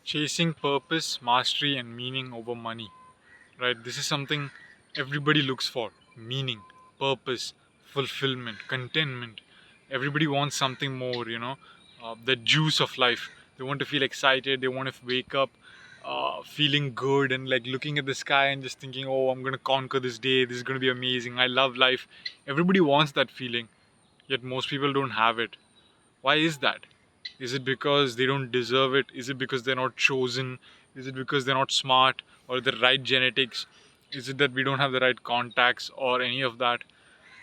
Chasing purpose, mastery, and meaning over money. Right? This is something everybody looks for: meaning, purpose, fulfillment, contentment. Everybody wants something more, the juice of life. They want to feel excited, they want to wake up feeling good and like looking at the sky and just thinking, oh, I'm going to conquer this day, this is going to be amazing, I love life. Everybody wants that feeling, yet most people don't have it. Why is that? Is it because they don't deserve it? Is it because they're not chosen? Is it because they're not smart or the right genetics? Is it that we don't have the right contacts or any of that?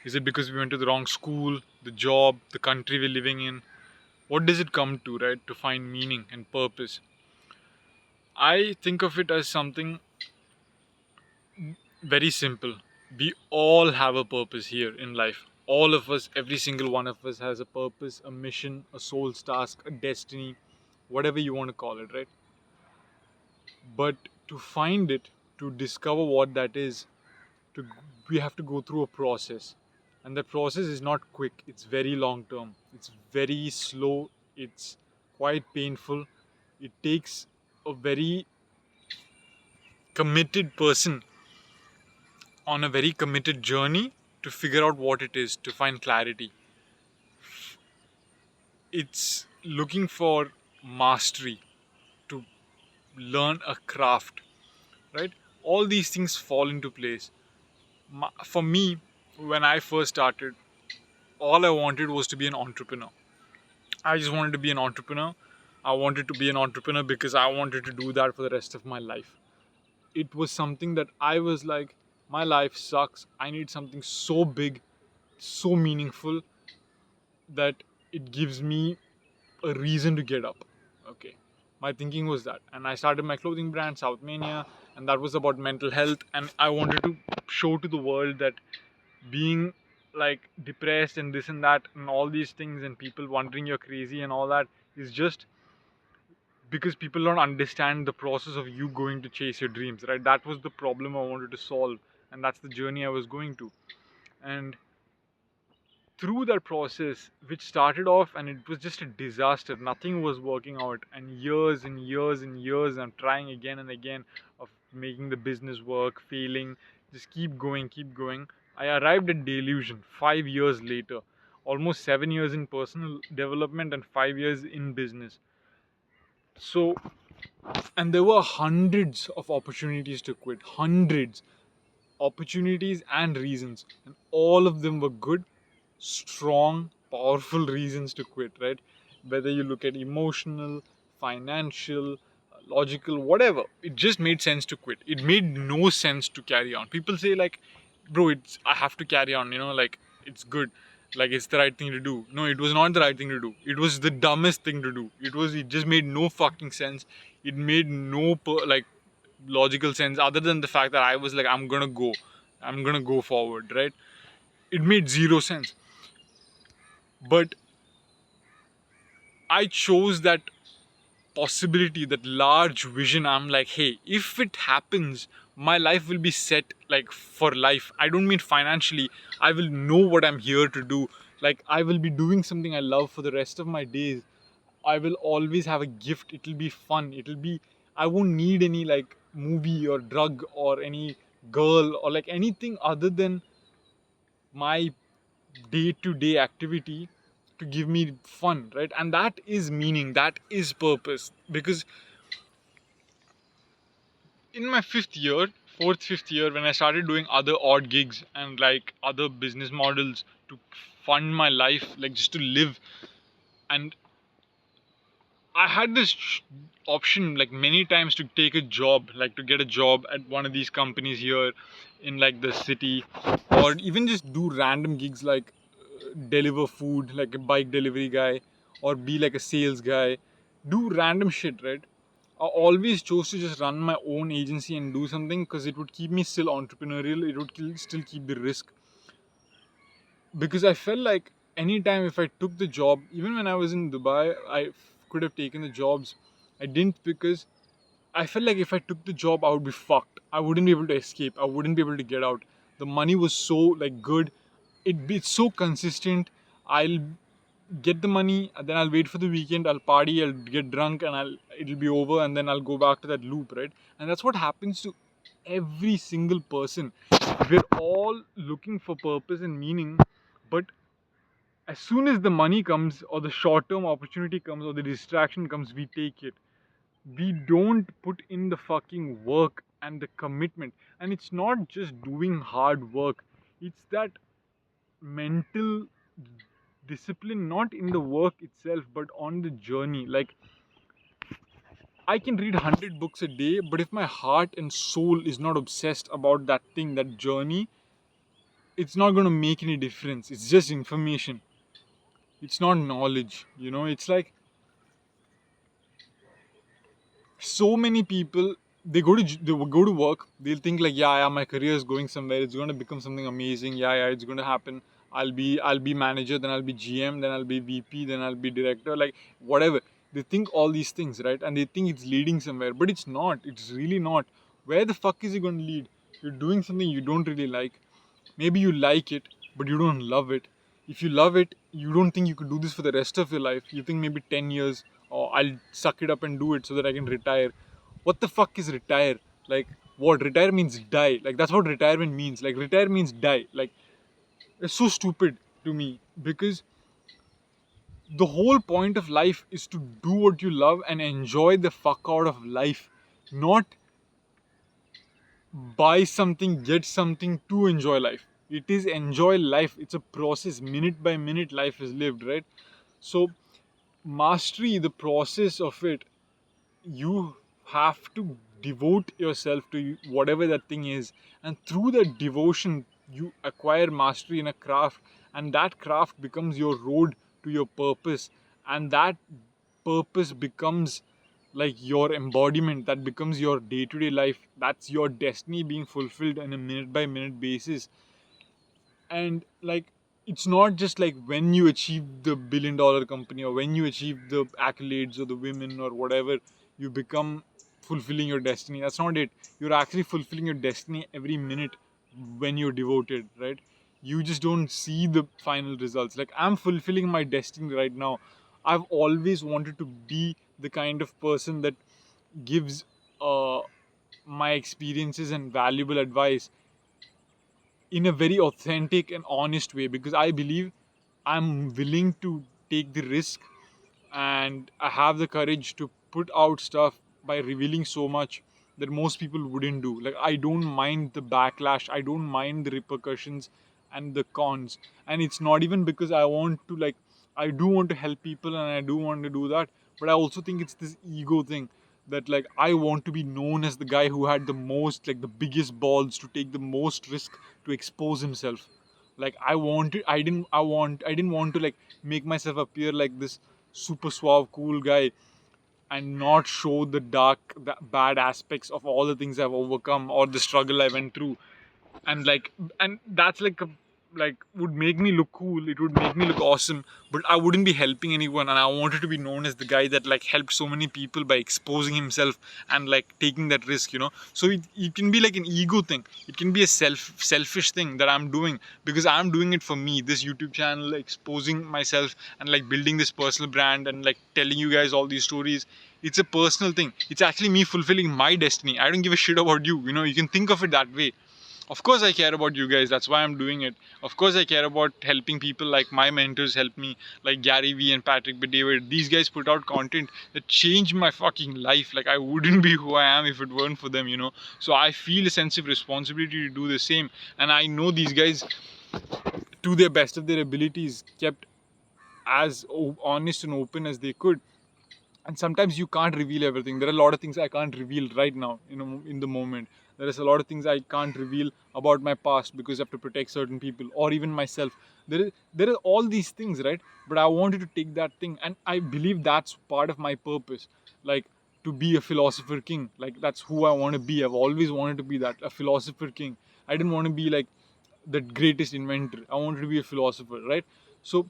Is it because we went to the wrong school, the job, the country we're living in? What does it come to, right? To find meaning and purpose. I think of it as something very simple. We all have a purpose here in life. All of us, every single one of us has a purpose, a mission, a soul's task, a destiny, whatever you want to call it, right? But to find it, to discover what that is, to we have to go through a process. And that process is not quick, it's very long term. It's very slow, it's quite painful. It takes a very committed person on a very committed journey to figure out what it is, to find clarity. It's looking for mastery, to learn a craft, right? All these things fall into place. For me, when I first started, all I wanted was to be an entrepreneur. I just wanted to be an entrepreneur. I wanted to be an entrepreneur because I wanted to do that for the rest of my life. It was something that I was like, my life sucks. I need something so big, so meaningful that it gives me a reason to get up. Okay. My thinking was that. And I started my clothing brand, South Mania, and that was about mental health. And I wanted to show to the world that being like depressed and this and that and all these things and people wondering you're crazy and all that is just because people don't understand the process of you going to chase your dreams, right? That was the problem I wanted to solve, and that's the journey I was going to. And through that process, which started off and it was just a disaster, nothing was working out, and years and years and years I'm trying again and again of making the business work, failing, just keep going. I arrived at delusion 5 years later, almost 7 years in personal development and 5 years in business. So, and there were hundreds of opportunities to quit, hundreds opportunities and reasons, and all of them were good, strong, powerful reasons to quit, right? Whether you look at emotional, financial, logical, whatever, it just made sense to quit. It made no sense to carry on. People say like, bro, it's I have to carry on, like it's good, like it's the right thing to do. No, it was not the right thing to do. It was the dumbest thing to do. It just made no fucking sense. It made no like logical sense other than the fact that I was like, I'm gonna go forward, right? It made zero sense. But I chose that possibility, that large vision. I'm like, hey, if it happens, my life will be set like for life. I don't mean financially. I will know what I'm here to do. Like, I will be doing something I love for the rest of my days. I will always have a gift. It'll be fun. I won't need any like movie or drug or any girl or like anything other than my day to day activity to give me fun, right? And that is meaning, that is purpose. Because in my fifth year, when I started doing other odd gigs and like other business models to fund my life, like just to live, and I had this option like many times to take a job, like to get a job at one of these companies here in like the city, or even just do random gigs like deliver food, like a bike delivery guy, or be like a sales guy, do random shit, right? I always chose to just run my own agency and do something because it would keep me still entrepreneurial, it would still keep the risk. Because I felt like anytime if I took the job, even when I was in Dubai, could have taken the jobs. I didn't because I felt like if I took the job, I would be fucked. I wouldn't be able to escape. I wouldn't be able to get out. The money was so like good. It's so consistent. I'll get the money, and then I'll wait for the weekend, I'll party, I'll get drunk, and it'll be over, and then I'll go back to that loop, right? And that's what happens to every single person. We're all looking for purpose and meaning, but as soon as the money comes, or the short term opportunity comes, or the distraction comes, we take it. We don't put in the fucking work and the commitment. And it's not just doing hard work, it's that mental discipline, not in the work itself but on the journey. Like, I can read 100 books a day, but if my heart and soul is not obsessed about that thing, that journey, it's not going to make any difference. It's just information, it's not knowledge. It's like, so many people, they go to work, they'll think like, yeah, yeah, my career is going somewhere, it's going to become something amazing, yeah, yeah, it's going to happen. I'll be manager, then I'll be GM, then I'll be VP, then I'll be director, like whatever. They think all these things, right? And they think it's leading somewhere, but it's not. It's really not. Where the fuck is it going to lead? You're doing something you don't really like. Maybe you like it, but you don't love it. If you love it, you don't think you could do this for the rest of your life. You think maybe 10 years, or I'll suck it up and do it so that I can retire. What the fuck is retire? Like, what? Retire means die. Like, that's what retirement means. Like, retire means die. Like, it's so stupid to me, because the whole point of life is to do what you love and enjoy the fuck out of life, not buy something, get something to enjoy life. It is enjoy life. It's a process. Minute by minute, life is lived, right? So, mastery, the process of it, you have to devote yourself to whatever that thing is. And through that devotion, you acquire mastery in a craft. And that craft becomes your road to your purpose. And that purpose becomes like your embodiment, that becomes your day-to-day life, that's your destiny being fulfilled on a minute by minute basis. And like, it's not just like when you achieve the billion-dollar company, or when you achieve the accolades or the women or whatever, you become fulfilling your destiny. That's not it. You're actually fulfilling your destiny every minute when you're devoted, right? You just don't see the final results. Like, I'm fulfilling my destiny right now. I've always wanted to be the kind of person that gives uh, my experiences and valuable advice in a very authentic and honest way, because I believe I'm willing to take the risk, and I have the courage to put out stuff by revealing so much that most people wouldn't do. Like, I don't mind the backlash, I don't mind the repercussions and the cons. And it's not even because I want to, like, I do want to help people and I do want to do that, but I also think it's this ego thing, that like, I want to be known as the guy who had the most, like the biggest balls to take the most risk to expose himself. Like, I didn't want to like make myself appear like this super suave cool guy, and not show the dark, the bad aspects of all the things I've overcome or the struggle I went through. And like, and that's like like would make me look cool, it would make me look awesome, but I wouldn't be helping anyone. And I wanted to be known as the guy that like helped so many people by exposing himself and like taking that risk. So it can be like an ego thing, it can be a selfish thing that I'm doing, because I'm doing it for me, this YouTube channel, exposing myself and like building this personal brand and like telling you guys all these stories. It's a personal thing, it's actually me fulfilling my destiny. I don't give a shit about you. You can think of it that way. Of course I care about you guys, that's why I'm doing it. Of course I care about helping people, like my mentors help me, like Gary Vee and Patrick David. These guys put out content that changed my fucking life. Like, I wouldn't be who I am if it weren't for them. So I feel a sense of responsibility to do the same. And I know these guys, to their best of their abilities, kept as honest and open as they could. And sometimes you can't reveal everything. There are a lot of things I can't reveal right now, in the moment. There is a lot of things I can't reveal about my past, because I have to protect certain people or even myself. There are all these things, right? But I wanted to take that thing, and I believe that's part of my purpose. Like, to be a philosopher king. Like, that's who I want to be. I've always wanted to be that, a philosopher king. I didn't want to be like the greatest inventor. I wanted to be a philosopher, right? So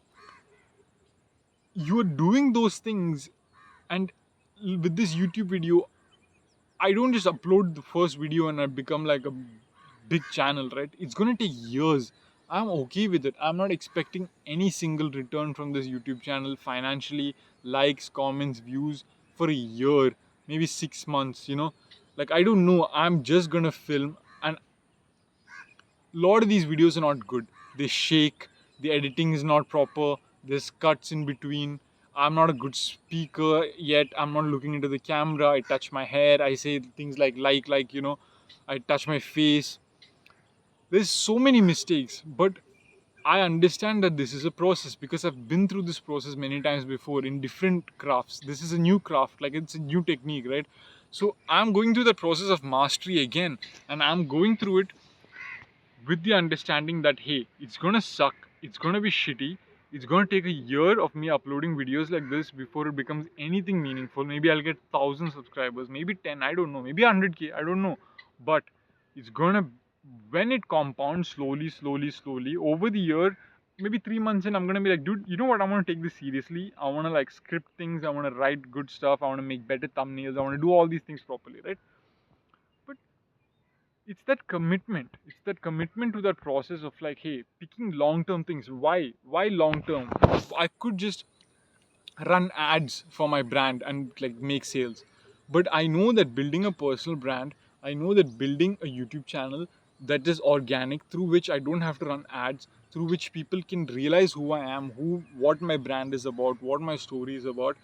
you're doing those things. And with this YouTube video, I don't just upload the first video and I become like a big channel, right? It's gonna take years. I'm okay with it. I'm not expecting any single return from this YouTube channel financially, likes, comments, views for a year, maybe 6 months. Like, I don't know. I'm just gonna film, and a lot of these videos are not good. They shake, the editing is not proper, there's cuts in between. I'm not a good speaker yet. I'm not looking into the camera. I touch my hair. I say things like, I touch my face. There's so many mistakes, but I understand that this is a process because I've been through this process many times before in different crafts. This is a new craft, like it's a new technique, right? So I'm going through that process of mastery again, and I'm going through it with the understanding that hey, it's gonna suck, it's gonna be shitty, it's gonna take a year of me uploading videos like this before it becomes anything meaningful. Maybe I'll get 1,000 subscribers, maybe 10, I don't know, maybe 100K, I don't know. But it's gonna, when it compounds slowly, slowly, slowly over the year, maybe 3 months in, I'm gonna be like, dude, you know what? I wanna take this seriously. I wanna like script things, I wanna write good stuff, I wanna make better thumbnails, I wanna do all these things properly, right? But it's that commitment to that process of like, hey, picking long term things. Why long term? I could just run ads for my brand and like make sales, but I know that building a personal brand, I know that building a YouTube channel that is organic, through which I don't have to run ads, through which people can realize who I am, who what my brand is about, what my story is about,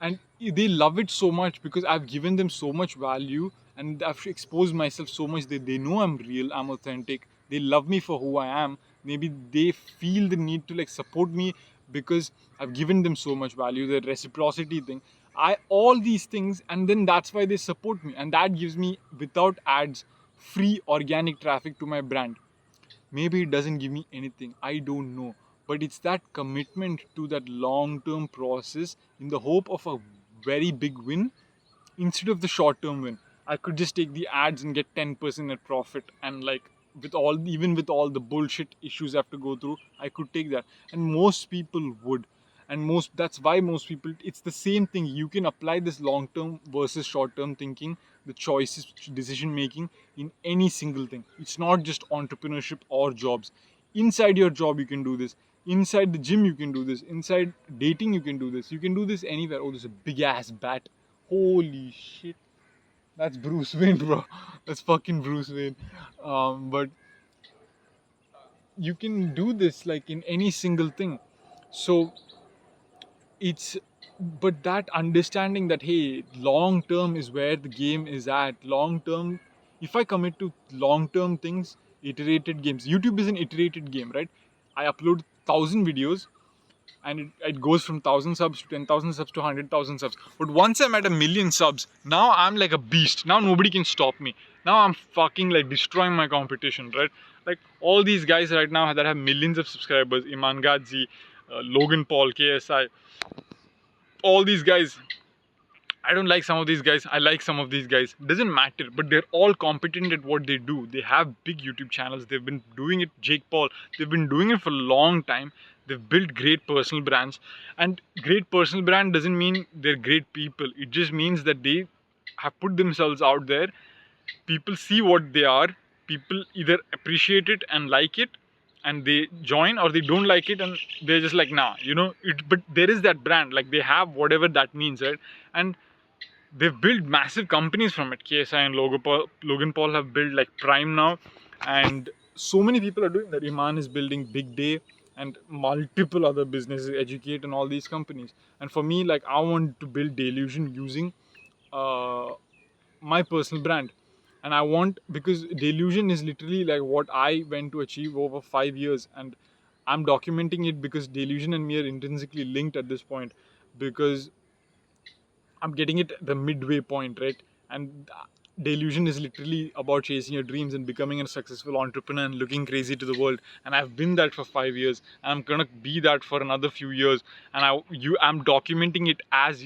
and they love it so much because I've given them so much value and I've exposed myself so much that they know I'm real, I'm authentic. They love me for who I am. Maybe they feel the need to like support me because I've given them so much value. The reciprocity thing, I all these things, and then that's why they support me, and that gives me without ads free organic traffic to my brand. Maybe it doesn't give me anything, I don't know, but it's that commitment to that long term process in the hope of a very big win instead of the short term win. I could just take the ads and get 10% net profit, and like even with all the bullshit issues I have to go through, I could take that. And most people would. And that's why most people, it's the same thing. You can apply this long term versus short term thinking, the choices, decision making in any single thing. It's not just entrepreneurship or jobs. Inside your job you can do this, inside the gym you can do this, inside dating you can do this, you can do this anywhere. Oh, there's a big ass bat. Holy shit. That's Bruce Wayne, bro. That's fucking Bruce Wayne. But you can do this like in any single thing. So it's, but that understanding that hey, long term is where the game is at. Long term, if I commit to long term things, iterated games. YouTube is an iterated game, right? I upload 1,000 videos, and it goes from 1,000 subs to 10,000 subs to 100,000 subs. But once I'm at a million subs, now I'm like a beast. Now nobody can stop me. Now I'm fucking like destroying my competition, right? Like all these guys right now that have millions of subscribers, Iman Gadzi, Logan Paul, KSI, all these guys. I don't like some of these guys. I like some of these guys. Doesn't matter. But they're all competent at what they do. They have big YouTube channels. They've been doing it. Jake Paul. They've been doing it for a long time. They've built great personal brands. And great personal brand doesn't mean they're great people. It just means that they have put themselves out there. People see what they are. People either appreciate it and like it, and they join, or they don't like it and they're just like nah, but there is that brand, like they have whatever that means, right? And they've built massive companies from it. KSI and Logan Paul have built like Prime now, and so many people are doing that. Iman is building Big Day and multiple other businesses, Educate, and all these companies. And for me, like I want to build Delusion using uh, my personal brand. And I want, because Delusion is literally like what I went to achieve over 5 years, and I'm documenting it because Delusion and me are intrinsically linked at this point, because I'm getting it the midway point, right? And Delusion is literally about chasing your dreams and becoming a successful entrepreneur and looking crazy to the world. And I've been that for 5 years, and I'm gonna be that for another few years. And I'm documenting it as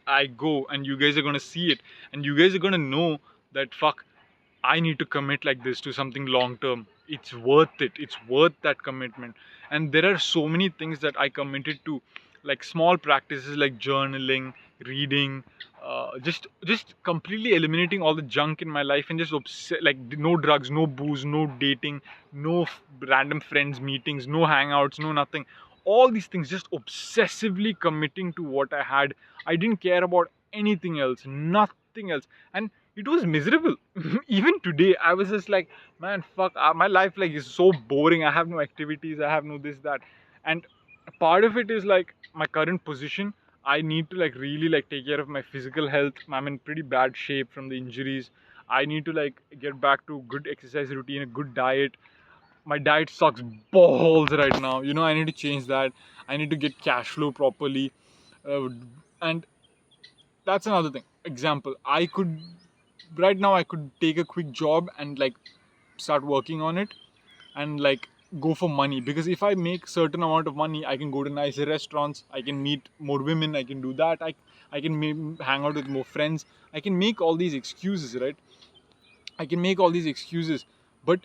I go, and you guys are gonna see it, and you guys are gonna know that fuck, I need to commit like this to something long term. It's worth it. It's worth that commitment. And there are so many things that I committed to, like small practices like journaling, reading, just completely eliminating all the junk in my life, and just like no drugs, no booze, no dating, no random friends meetings, no hangouts, no nothing. All these things, just obsessively committing to what I had. I didn't care about anything else, nothing else. And it was miserable. Even today I was just like, man, fuck, my life like is so boring. I have no activities, I have no this that. And part of it is like my current position. I need to like really like take care of my physical health. I'm in pretty bad shape from the injuries. I need to like get back to good exercise routine, a good diet. My diet sucks balls right now. I need to change that. I need to get cash flow properly. And that's another thing. Example, I could right now I could take a quick job and like start working on it, and like go for money, because if I make certain amount of money, I can go to nicer restaurants, I can meet more women, I can do that, I can hang out with more friends. I can make all these excuses, right? I can make all these excuses, but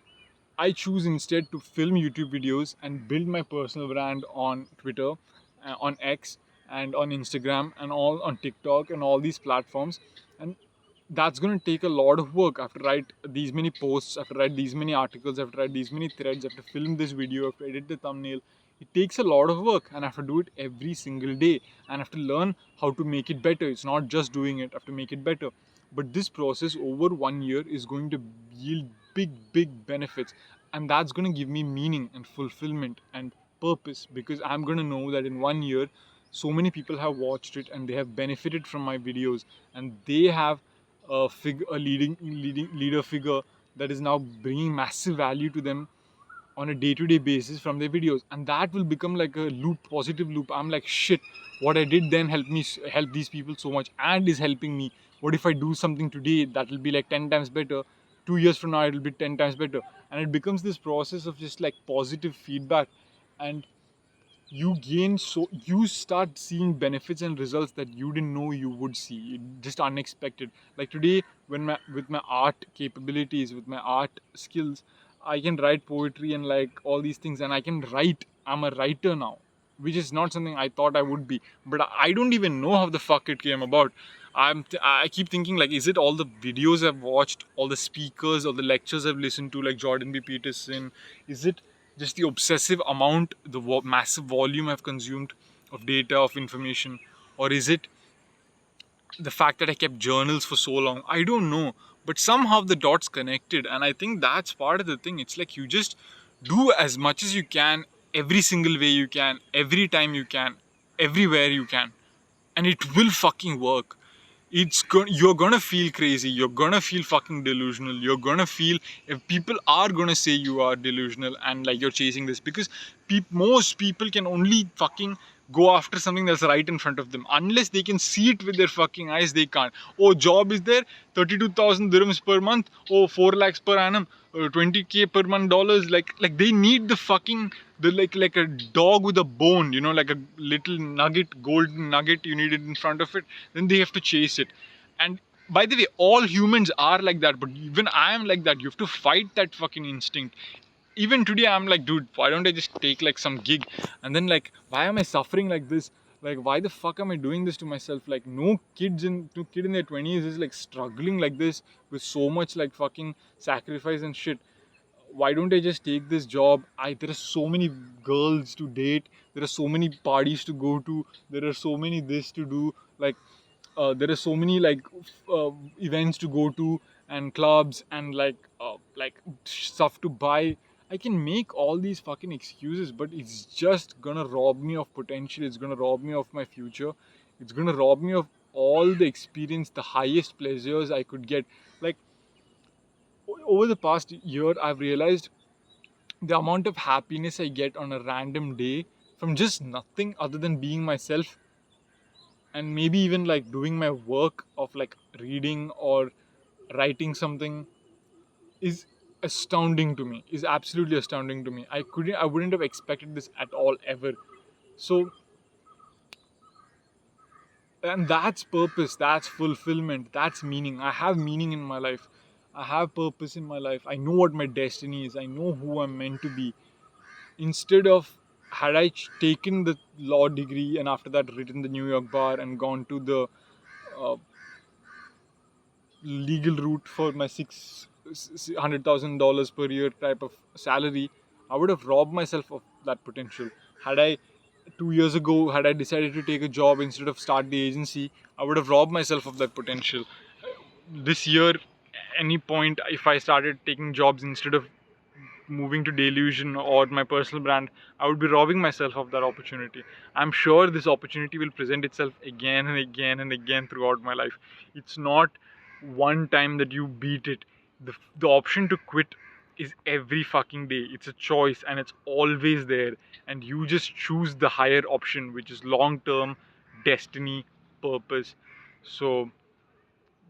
I choose instead to film YouTube videos and build my personal brand on Twitter, on X, and on Instagram, and all on TikTok and all these platforms. And that's going to take a lot of work. I have to write these many posts, I have to write these many articles, I have to write these many threads, I have to film this video, I have to edit the thumbnail. It takes a lot of work, and I have to do it every single day, and I have to learn how to make it better. It's not just doing it, I have to make it better. But this process over 1 year is going to yield big benefits, and that's going to give me meaning and fulfillment and purpose, because I'm going to know that in 1 year so many people have watched it and they have benefited from my videos, and they have a leading leader figure that is now bringing massive value to them on a day-to-day basis from their videos, and that will become like a loop, positive loop. I'm like, shit, what I did then helped me help these people so much and is helping me. What if I do something today that will be like 10 times better? 2 years from now it will be 10 times better, and it becomes this process of just like positive feedback. And you start seeing benefits and results that you didn't know you would see, just unexpected. Like today, when with my art capabilities, with my art skills, I can write poetry and like all these things, and I can write. I'm a writer now, which is not something I thought I would be. But I don't even know how the fuck it came about. I keep thinking, like, is it all the videos I've watched, all the speakers, all the lectures I've listened to, like Jordan B. Peterson? Is it just the obsessive amount, the massive volume I've consumed of data, of information? Or is it the fact that I kept journals for so long? I don't know. But somehow the dots connected, and I think that's part of the thing. It's like you just do as much as you can, every single way you can, every time you can, everywhere you can, and it will fucking work. You're gonna feel crazy, you're gonna feel fucking delusional, you're gonna feel, if people are gonna say you are delusional and like you're chasing this, because most people can only fucking go after something that's right in front of them. Unless they can see it with their fucking eyes, they can't. Oh, job is there, 32,000 dirhams per month, oh, 4 lakhs per annum, 20k per month dollars. Like they need the fucking, the like a dog with a bone, like a little nugget, golden nugget, you need it in front of it, then they have to chase it. And by the way, all humans are like that, but even I am like that. You have to fight that fucking instinct. Even today I'm like, dude, why don't I just take like some gig? And then like, why am I suffering like this? Like, why the fuck am I doing this to myself? Like, no kid in their 20s is like struggling like this with so much like fucking sacrifice and shit. Why don't I just take this job? There are so many girls to date, there are so many parties to go to, there are so many this to do, like there are so many like events to go to, and clubs, and like stuff to buy. I can make all these fucking excuses, but it's just gonna rob me of potential, it's gonna rob me of my future, it's gonna rob me of all the experience, the highest pleasures I could get. Like, over the past year I've realized the amount of happiness I get on a random day from just nothing other than being myself, and maybe even like doing my work of like reading or writing something, is astounding to me, is absolutely astounding to me. I wouldn't have expected this at all, ever. So, and that's purpose, that's fulfillment, that's meaning. I have meaning in my life, I have purpose in my life, I know what my destiny is, I know who I'm meant to be. Instead of, had I taken the law degree and after that written the New York bar and gone to the uh, legal route for my $600,000 per year type of salary, I would have robbed myself of that potential. Had I 2 years ago, had I decided to take a job instead of start the agency, I would have robbed myself of that potential. This year, any point, if I started taking jobs instead of moving to Delusion or my personal brand, I would be robbing myself of that opportunity. I'm sure this opportunity will present itself again and again and again throughout my life. It's not one time that you beat it. The option to quit is every fucking day. It's a choice and it's always there. And you just choose the higher option, which is long term destiny, purpose. So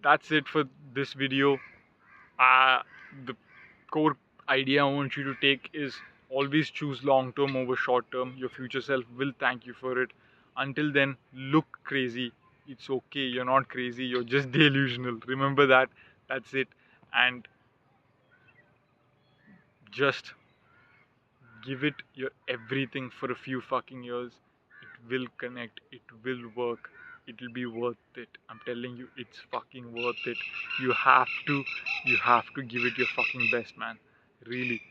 that's it for this video. The core idea I want you to take is always choose long term over short term. Your future self will thank you for it. Until then, look crazy. It's okay. You're not crazy. You're just delusional. Remember that. That's it. And just give it your everything for a few fucking years. It will connect. It will work. It will be worth it. I'm telling you, it's fucking worth it. You have to. You have to give it your fucking best, man. Really.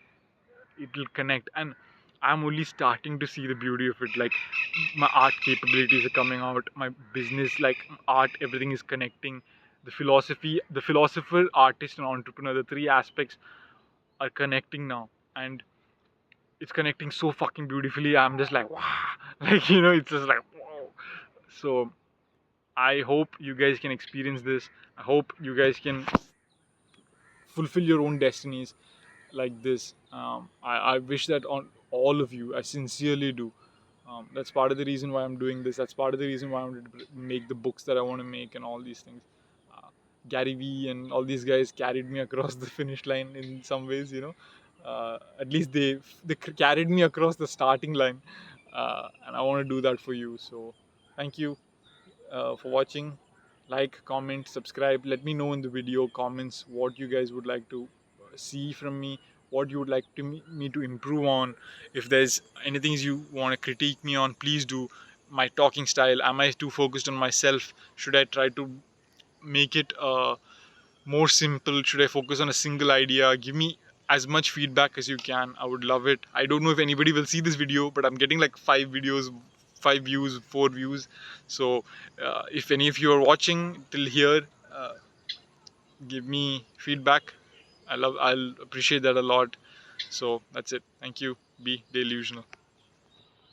It'll connect, and I'm only starting to see the beauty of it. Like, my art capabilities are coming out, my business, like art, everything is connecting. The philosophy, the philosopher, artist, and entrepreneur, the three aspects are connecting now, and it's connecting so fucking beautifully. I'm just like, wow. Like, it's just like, wow. So I hope you guys can experience this. I hope you guys can fulfill your own destinies like this. I wish that on all of you. I sincerely do. That's part of the reason why I'm doing this. That's part of the reason why I wanted to make the books that I want to make and all these things. Uh, Gary Vee and all these guys carried me across the finish line in some ways. At least they carried me across the starting line, and I want to do that for you. So, thank you for watching. Like, comment, subscribe. Let me know in the video comments what you guys would like to see from me, what you would like me to improve on. If there's anything you want to critique me on, please do. My talking style, am I too focused on myself? Should I try to make it more simple? Should I focus on a single idea? Give me as much feedback as you can. I would love it. I don't know if anybody will see this video, but I'm getting like 5 videos, 5 views, 4 views. So if any of you are watching till here, give me feedback. I'll appreciate that a lot. So that's it. Thank you. Be delusional.